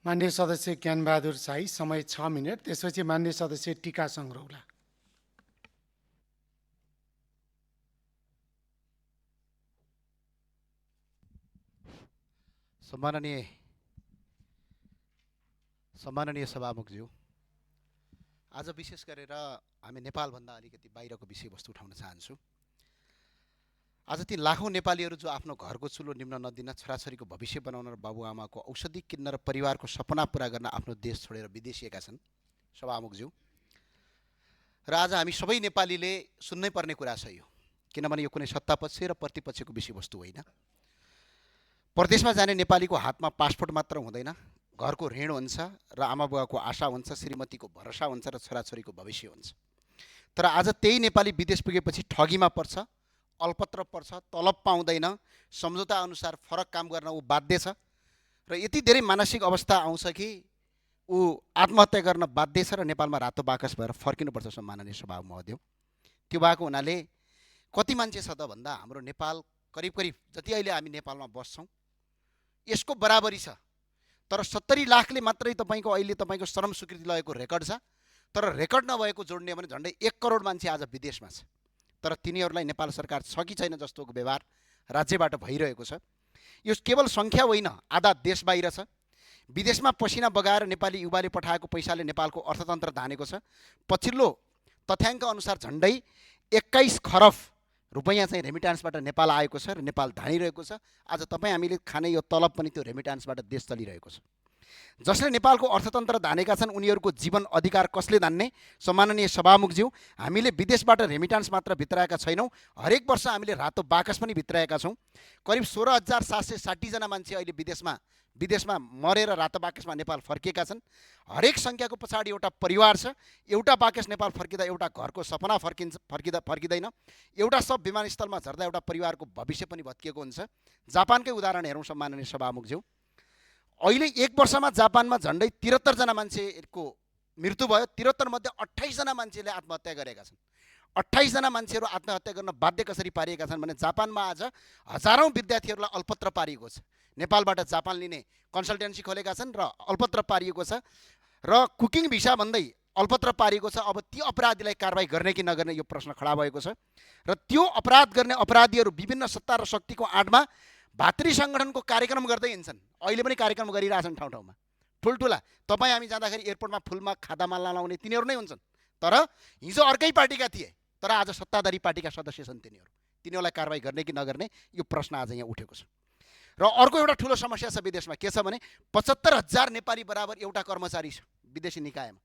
माननीय सदस्य ज्ञानबहादुर शाही, समय 6 मिनट। त्यसपछि माननीय सदस्य टीका संग्रौला। सम्माननीय सभामुखज्यू, आज विशेष गरेर हामी नेपालभन्दा अलिकति बाहिरको विषयवस्तु उठाउन चाहन्छु। आज ती लाखौँ नेपालीहरू जो आफ्नो घरको चुलो निम्न नदिन, छोराछोरीको भविष्य बनाउन र बाबुआमाको औषधि किन्न र परिवारको सपना पुरा गर्न आफ्नो देश छोडेर विदेशिएका छन् सभामुखज्यू। र आज हामी सबै नेपालीले सुन्नै पर्ने कुरा छ यो, किनभने यो कुनै सत्तापक्ष र प्रतिपक्षको विषयवस्तु होइन। परदेशमा जाने नेपालीको हातमा पासपोर्ट मात्र हुँदैन, घरको ऋण हुन्छ र आमाबुवाको आशा हुन्छ, श्रीमतीको भरोसा हुन्छ र छोराछोरीको भविष्य हुन्छ। तर आज त्यही नेपाली विदेश पुगेपछि ठगीमा पर्छ, अल्पत्र पर्छ, तलब पाउँदैन, सम्झौता अनुसार फरक काम गर्न ऊ बाध्य छ र यति धेरै मानसिक अवस्था आउँछ कि ऊ आत्महत्या गर्न बाध्य छ र नेपालमा रातो बाकस भएर फर्किनुपर्छ। सम्माननीय सभामुख महोदय, त्यो भएको हुनाले कति मान्छे छ त भन्दा हाम्रो नेपाल करिब जति अहिले हामी नेपालमा बस्छौँ यसको बराबरी छ। तर 70 लाखले मात्रै तपाईँको अहिले तपाईँको श्रम स्वीकृति लगेको रेकर्ड छ। तर रेकर्ड नभएको जोड्ने भने झन्डै 1 करोड मान्छे आज विदेशमा छ। तर तिनीहरूलाई नेपाल सरकार छ कि छैन जस्तोको व्यवहार राज्यबाट भइरहेको छ। यो केवल सङ्ख्या होइन, आधा देश बाहिर छ। विदेशमा पसिना बगाएर नेपाली युवाले पठाएको पैसाले नेपालको अर्थतन्त्र धानेको छ। पछिल्लो तथ्याङ्क अनुसार झन्डै 21 खरब रुपैयाँ चाहिँ रेमिटान्सबाट नेपाल आएको छ र नेपाल धानिरहेको छ। आज तपाईँ हामीले खाने यो तलब पनि त्यो रेमिटान्सबाट देश चलिरहेको छ। जसले नेपालको अर्थतन्त्र धानेका छन् उनीहरूको जीवन अधिकार कसले धान्ने? सम्माननीय सभामुखज्यू, हामीले विदेशबाट रेमिटान्स मात्र भित्राएका छैनौँ, हरेक वर्ष हामीले रातो बाकस पनि भित्राएका छौँ। करिब 16,760 जना मान्छे अहिले विदेशमा मरेर रातो बाकसमा नेपाल फर्किएका छन्। हरेक सङ्ख्याको पछाडि एउटा परिवार छ। एउटा बाकस नेपाल फर्किँदा एउटा घरको सपना फर्किँदैन। एउटा सब विमानस्थलमा झर्दा एउटा परिवारको भविष्य पनि भत्किएको हुन्छ। जापानकै उदाहरण हेरौँ सम्माननीय सभामुखज्यू, अहिले 1 वर्षमा जापानमा झन्डै 73 जना मान्छेको मृत्यु भयो। 73 मध्ये 28 जना मान्छेले आत्महत्या गरेका छन्। 28 जना मान्छेहरू आत्महत्या गर्न बाध्य कसरी पारिएका छन् भने जापानमा आज हजारौँ विद्यार्थीहरूलाई अल्पत्र पारिएको छ। नेपालबाट जापान लिने कन्सल्टेन्सी खोलेका छन् र अल्पत्र पारिएको छ र कुकिङ भिसा भन्दै अल्पत्र पारिएको छ। अब ती अपराधीलाई कारबाही गर्ने कि नगर्ने यो प्रश्न खडा भएको छ र त्यो अपराध गर्ने अपराधीहरू विभिन्न सत्ता र शक्तिको आडमा भातृ सङ्गठनको कार्यक्रम गर्दै हिँड्छन्। अहिले पनि कार्यक्रम गरिरहेछन् ठाउँ ठाउँमा ठुल्ठुला। तपाईँ हामी जाँदाखेरि एयरपोर्टमा फुलमा खादा माल्न लाउने तिनीहरू नै हुन्छन्। तर हिजो अर्कै पार्टीका थिए, तर आज सत्ताधारी पार्टीका सदस्य छन् तिनीहरू। तिनीहरूलाई कारबाही गर्ने कि नगर्ने यो प्रश्न आज यहाँ उठेको छ। र अर्को एउटा ठुलो समस्या छ विदेशमा, के छ भने 75,000 नेपाली बराबर एउटा कर्मचारी छ विदेशी निकायमा।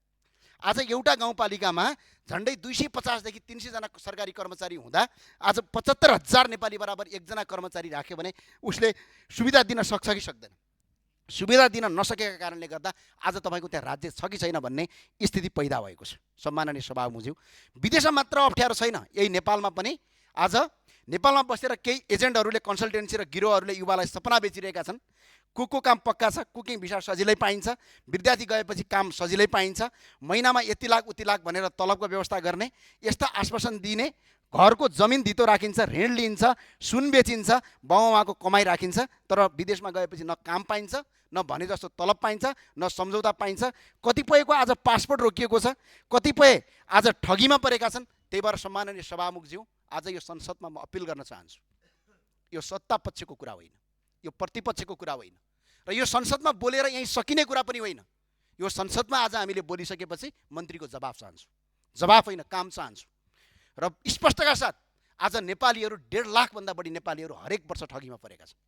आज एउटा गाउँपालिकामा झन्डै 250 देखि 300 जना सरकारी कर्मचारी हुँदा आज 75,000 नेपाली बराबर एकजना कर्मचारी राख्यो भने उसले सुविधा दिन सक्छ कि सक्दैन? सुविधा दिन नसकेका कारणले गर्दा आज तपाईँको त्यहाँ राज्य छ कि छैन भन्ने स्थिति पैदा भएको छ। सम्माननीय सभामुखज्यू, विदेशमा मात्र अप्ठ्यारो छैन, यही नेपालमा पनि आज नेपालमा बसेर केही एजेन्टहरूले कन्सल्टेन्सी र गिरोहहरूले युवालाई सपना बेचिरहेका छन्। कुकको काम पक्का छ, कुकिङ भिसा सजिलै पाइन्छ, विद्यार्थी गएपछि काम सजिलै पाइन्छ, महिनामा यति लाख उति लाख भनेर तलबको व्यवस्था गर्ने, यस्ता आश्वासन दिने, घरको जमिन धितो राखिन्छ, ऋण लिन्छ, सुन बेचिन्छ, बाउआमाको कमाइ राखिन्छ। तर विदेशमा गएपछि न काम पाइन्छ, न भने जस्तो तलब पाइन्छ, न सम्झौता पाइन्छ। कतिपयको आज पासपोर्ट रोकिएको छ, कतिपय आज ठगीमा परेका छन्। त्यही भएर सम्माननीय सभामुखज्यू, आज यो संसदमा म अपिल गर्न चाहन्छु, यो सत्ता पक्षको कुरा होइन, यो प्रतिपक्षको कुरा होइन र यो संसदमा बोलेर यहीँ सकिने कुरा पनि होइन। यो संसदमा आज हामीले बोलिसकेपछि मन्त्रीको जवाफ चाहन्छु, जवाफ होइन काम चाहन्छु। र स्पष्टका साथ आज नेपालीहरू 1.5 लाखभन्दा बढी नेपालीहरू हरेक वर्ष ठगीमा परेका छन्।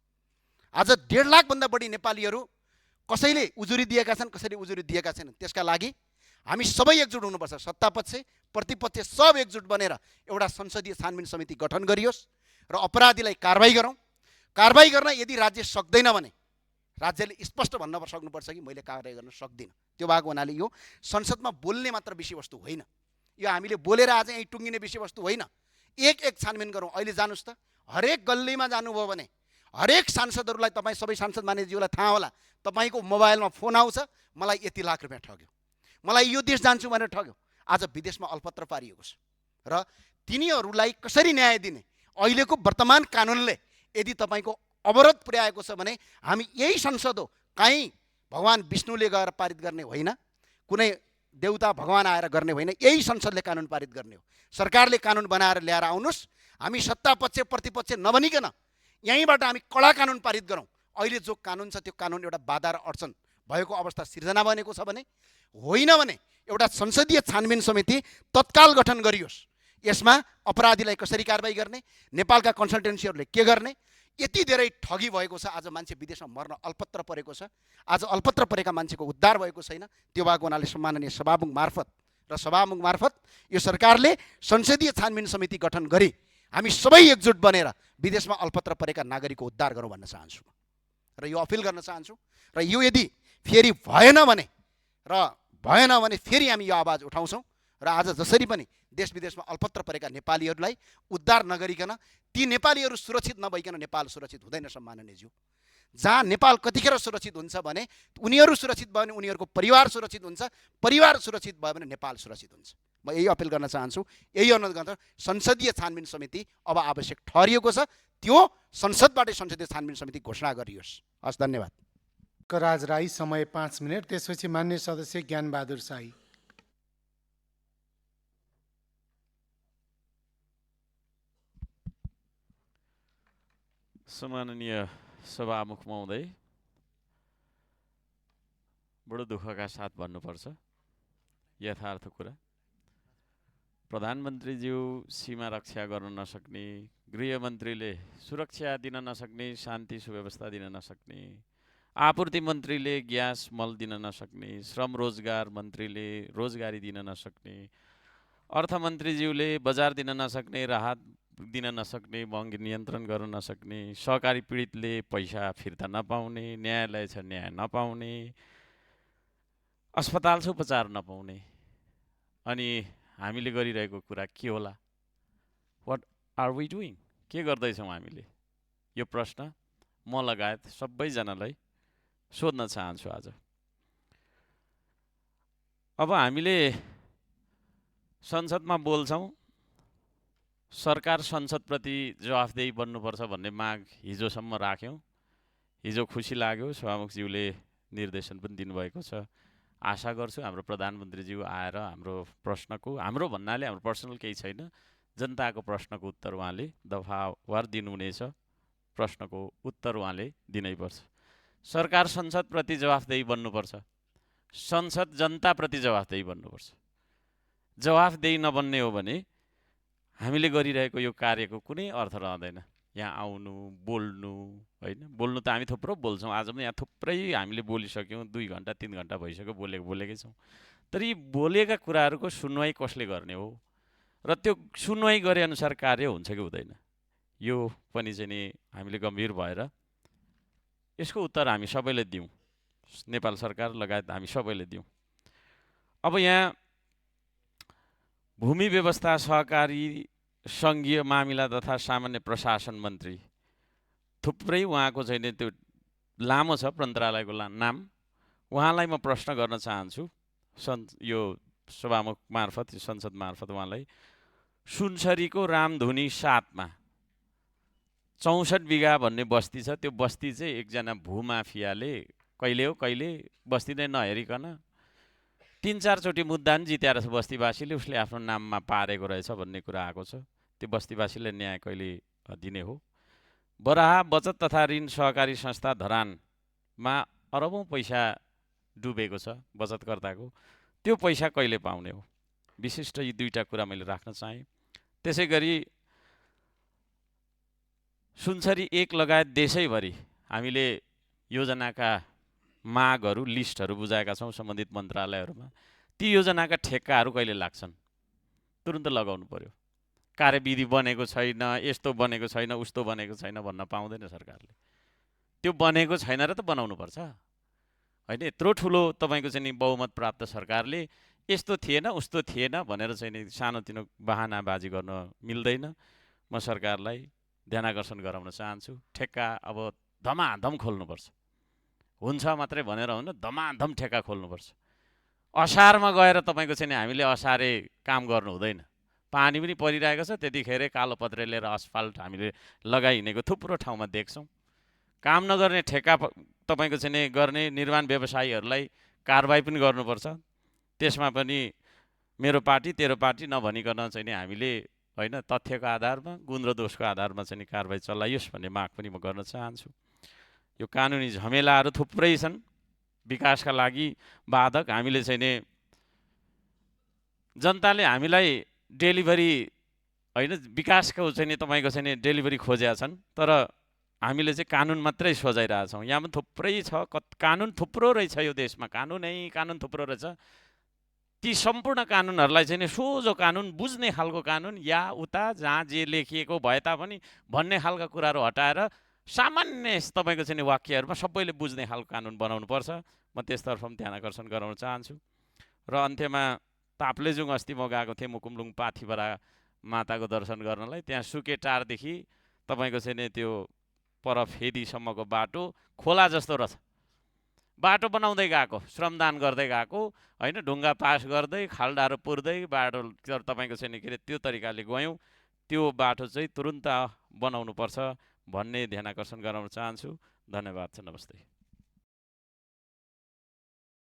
आज 1.5 लाखभन्दा बढी नेपालीहरू कसैले उजुरी दिएका छन्, कसैले उजुरी दिएका छैनन्। त्यसका लागि हामी सबै एकजुट हुनुपर्छ। सत्तापक्ष प्रतिपक्ष सब एकजुट बनेर एउटा संसदीय छानबिन समिति गठन गरियोस् र अपराधीलाई कारबाही गरौँ। कारबाही गर्न यदि राज्य सक्दैन भने राज्यले स्पष्ट भन्न सक्नुपर्छ कि मैले कारबाही गर्न सक्दिनँ। त्यो भएको हुनाले यो संसदमा बोल्ने मात्र विषयवस्तु होइन, यो हामीले बोलेर आज यहीँ टुङ्गिने विषयवस्तु होइन। एक छानबिन गरौँ। अहिले जानुस् त, हरेक गल्लीमा जानुभयो भने हरेक सांसदहरूलाई, तपाईँ सबै सांसद मानिसज्यूलाई थाहा होला, तपाईँको मोबाइलमा फोन आउँछ, मलाई यति लाख रुपियाँ ठग्यो, मलाई यो देश जान्छु भनेर ठग्यो। आज विदेशमा अल्पत्र पारिएको छ र तिनीहरूलाई कसरी न्याय दिने? अहिलेको वर्तमान कानुनले यदि तपाईँको अवरोध पुर्याएको छ भने हामी यही संसद हो, कहीँ भगवान विष्णुले गएर पारित गर्ने होइन, कुनै देउता भगवान आएर गर्ने होइन, यही संसदले कानुन पारित गर्ने हो। सरकारले कानुन बनाएर ल्याएर आउनुहोस्, हामी सत्ता पक्ष प्रतिपक्ष नबनिकन यहीँबाट हामी कडा कानुन पारित गरौँ। अहिले जो कानुन छ त्यो कानुन एउटा बाधा र अडचन भएको अवस्था सिर्जना बनेको छ भने, होइन भने एउटा संसदीय छानबिन समिति तत्काल गठन गरियोस्। यसमा अपराधीलाई कसरी कारबाही गर्ने, नेपालका कन्सल्टेन्सीहरूले के गर्ने, यति धेरै ठगी भएको छ। आज मान्छे विदेशमा मर्न अल्पत्र परेको छ। आज अल्पत्र परेका मान्छेको उद्धार भएको छैन। त्यो भएको हुनाले सम्माननीय सभामुख मार्फत यो सरकारले संसदीय छानबिन समिति गठन गरी हामी सबै एकजुट बनेर विदेशमा अल्पत्र परेका नागरिकको उद्धार गरौँ भन्न चाहन्छु र यो अपिल गर्न चाहन्छु। र यो यदि फेरि भएन भने फेरि हामी यो आवाज उठाउँछौँ र आज जसरी पनि देश विदेशमा अल्पत्र परेका नेपालीहरूलाई उद्धार नगरिकन, ती नेपालीहरू सुरक्षित नभइकन नेपाल सुरक्षित हुँदैन। सम्माननीयज्यू, जहाँ नेपाल कतिखेर सुरक्षित हुन्छ भने उनीहरू सुरक्षित भयो भने उनीहरूको परिवार सुरक्षित हुन्छ, परिवार सुरक्षित भयो भने नेपाल सुरक्षित हुन्छ। म यही अपिल गर्न चाहन्छु, यही अनुरोध गर्न चाहन्छु। संसदीय छानबिन समिति अब आवश्यक ठहरिएको छ, त्यो संसदबाटै संसदीय छानबिन समिति घोषणा गरियोस्। हस्, धन्यवाद। राज राई, समय 5 मिनट। त्यसपछि मान्य सदस्य ज्ञानबहादुर शाही। सम्माननीय सभामुख महोदय, बडो दुःखका साथ भन्नुपर्छ यथार्थ कुरा। प्रधानमन्त्रीज्यू सीमा रक्षा गर्न नसक्ने, गृहमन्त्रीले सुरक्षा दिन नसक्ने, शान्ति सुव्यवस्था दिन नसक्ने, आपूर्ति मन्त्रीले ग्यास मल दिन नसक्ने, श्रम रोजगार मन्त्रीले रोजगारी दिन नसक्ने, अर्थमन्त्रीज्यूले बजार दिन नसक्ने, राहत दिन नसक्ने, महँगी नियन्त्रण गर्न नसक्ने, सहकारी पीडितले पैसा फिर्ता नपाउने, न्यायालय छ न्याय नपाउने, अस्पताल छ उपचार नपाउने, अनि हामीले गरिरहेको कुरा के होला? What are we doing? के गर्दैछौँ हामीले? यो प्रश्न म लगायत सबैजनालाई सोध्न चाहन्छु आज। अब हामीले संसदमा बोल्छौँ, सरकार संसदप्रति जवाफदेही बन्नुपर्छ भन्ने माग हिजोसम्म राख्यौँ। हिजो खुसी लाग्यो, सभामुखज्यूले निर्देशन पनि दिनुभएको छ। आशा गर्छु हाम्रो प्रधानमन्त्रीज्यू आएर हाम्रो प्रश्नको, हाम्रो भन्नाले हाम्रो पर्सनल केही छैन, जनताको प्रश्नको उत्तर उहाँले दफावार दिनुहुनेछ। प्रश्नको उत्तर उहाँले दिनैपर्छ। सरकार संसदप्रति जवाफदेही बन्नुपर्छ, संसद जनताप्रति जवाफदेही बन्नुपर्छ। जवाफदेही नबन्ने हो भने हामीले गरिरहेको यो कार्यको कुनै अर्थ रहँदैन। यहाँ आउनु, बोल्नु, होइन? बोल्नु त हामी थुप्रो बोल्छौँ। आज पनि यहाँ थुप्रै हामीले बोलिसक्यौँ, 2 घन्टा 3 घन्टा भइसक्यो बोलेकै छौँ। तर यी बोलेका कुराहरूको सुनवाई कसले गर्ने हो र त्यो सुनवाई गरे अनुसार कार्य हुन्छ कि हुँदैन, यो पनि चाहिँ नि हामीले गम्भीर भएर यसको उत्तर हामी सबैले दिउँ, नेपाल सरकार लगायत हामी सबैले दिउँ। अब यहाँ भूमि व्यवस्था, सहकारी, सङ्घीय मामिला तथा सामान्य प्रशासन मन्त्री थुप्रै उहाँको चाहिँ त्यो लामो छ मन्त्रालयको नाम। उहाँलाई म प्रश्न गर्न चाहन्छु, यो सभामुख मार्फत, संसद मार्फत उहाँलाई। सुनसरीको रामधुनी 7 मा 64 बिघा भन्ने बस्ती छ। त्यो बस्ती चाहिँ एकजना भूमाफियाले कहिले बस्ती नै नहेरिकन 3-4 चोटि मुद्दा नि जित्याएर बस्तीवासीले उसले आफ्नो नाममा पारेको रहेछ भन्ने कुरा आएको छ। त्यो बस्तीवासीले न्याय कहिले दिने हो? बराहा बचत तथा ऋण सहकारी संस्था धरानमा अरबौँ पैसा डुबेको छ बचतकर्ताको, त्यो पैसा कहिले पाउने हो? विशिष्ट यी 2टा कुरा मैले राख्न चाहेँ। त्यसै गरी सुनसरी 1 लगायत देशैभरि हामीले योजनाका मागहरू, लिस्टहरू बुझाएका छौँ सम्बन्धित मन्त्रालयहरूमा। ती योजनाका ठेक्काहरू कहिले लाग्छन्? तुरुन्त लगाउनु पर्यो। कार्यविधि बनेको छैन, यस्तो बनेको छैन, उस्तो बनेको छैन भन्न पाउँदैन सरकारले। त्यो बनेको छैन र त बनाउनु पर्छ, होइन? यत्रो ठुलो तपाईँको चाहिँ नि बहुमत प्राप्त सरकारले यस्तो थिएन उस्तो थिएन भनेर चाहिँ नि सानोतिनो बहानाबाजी गर्न मिल्दैन। म सरकारलाई ध्यानाकर्षण गराउन चाहन्छु, ठेक्का अब धमाधम खोल्नुपर्छ। हुन्छ मात्रै भनेर हुन, धमाधम ठेक्का खोल्नुपर्छ। असारमा गएर तपाईँको चाहिँ हामीले असारे काम गर्नु हुँदैन। पानी पनि परिरहेको छ, त्यतिखेर कालो पत्रे लिएर अस्फाल्ट हामीले लगाइहिँडेको थुप्रो ठाउँमा देख्छौँ। काम नगर्ने ठेक्का तपाईँको चाहिँ नि गर्ने निर्माण व्यवसायीहरूलाई कारबाही पनि गर्नुपर्छ। त्यसमा पनि मेरो पार्टी तेरो पार्टी नभनिकन चाहिँ नि हामीले होइन तथ्यको आधारमा गुण र दोषको आधारमा चाहिँ नि कारबाही चलाइयोस् भन्ने माग पनि म गर्न चाहन्छु। यो कानुनी झमेलाहरू थुप्रै छन् विकासका लागि बाधक। हामीले चाहिँ नि जनताले हामीलाई डेलिभरी होइन विकासको चाहिँ नि तपाईँको चाहिँ नि डेलिभरी खोजेका छन्, तर हामीले चाहिँ कानुन मात्रै सोझाइरहेछौँ। यहाँ पनि थुप्रै छ, कानुन थुप्रो रहेछ यो देशमा, कानुन थुप्रो रहेछ। ती सम्पूर्ण कानुनहरूलाई चाहिँ नि सोझो कानुन, बुझ्ने खालको कानुन, या उता जहाँ जे लेखिएको भए तापनि भन्ने खालका कुराहरू हटाएर सामान्य तपाईँको चाहिँ नि वाक्यहरूमा सबैले बुझ्ने खालको कानुन बनाउनुपर्छ। म त्यसतर्फ पनि ध्यान आकर्षण गराउन चाहन्छु। र अन्त्यमा ताप्लेजुङ अस्ति म गएको थिएँ मुकुमलुङ पाथिभरा माताको दर्शन गर्नलाई। त्यहाँ सुके टारदेखि तपाईँको चाहिँ नि त्यो पर फेदीसम्मको बाटो खोला जस्तो रहेछ। बाटो बनाउँदै गएको, श्रमदान गर्दै गएको होइन, ढुङ्गा पास गर्दै खाल्डाहरू पुर्दै बाटो तपाईँको चाहिँ नि के अरे त्यो तरिकाले गयौँ। त्यो बाटो चाहिँ तुरुन्त बनाउनुपर्छ भन्ने ध्यान आकर्षण गराउन चाहन्छु। धन्यवाद छ। नमस्ते।